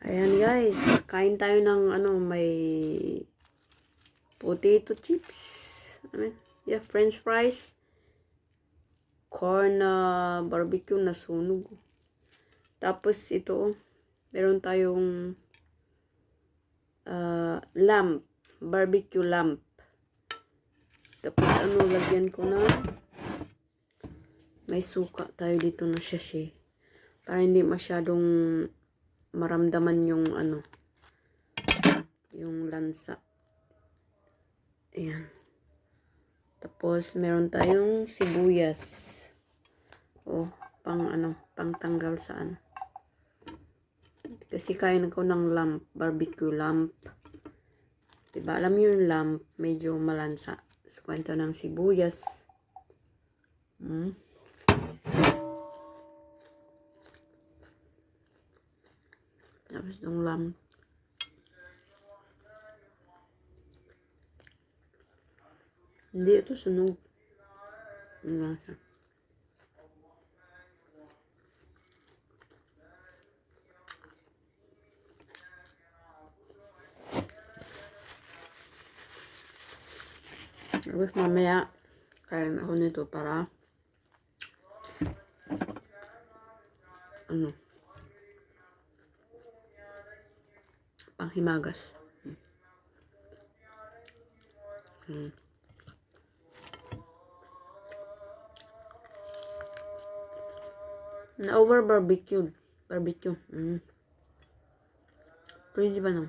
Ayan guys, kain tayo ng may potato chips. French fries. Corn na barbecue na sunog. Tapos ito, meron tayong lamb, barbecue lamb. Tapos lagyan ko na may suka tayo dito na sachet. Para hindi masyadong maramdaman yung yung lansa. Ayan. Tapos meron tayong sibuyas. Pang tanggal sa Kasi kain ko ng lamb, barbecue lamb. Diba? Alam niyo yung lamb, medyo malansa. So, kwento ng sibuyas. Tapos ng lamb. Hindi ito sunog. Nasa. Tapos mamaya, kain ako nito para panghimagas. Na over barbecue. Pwede ba no?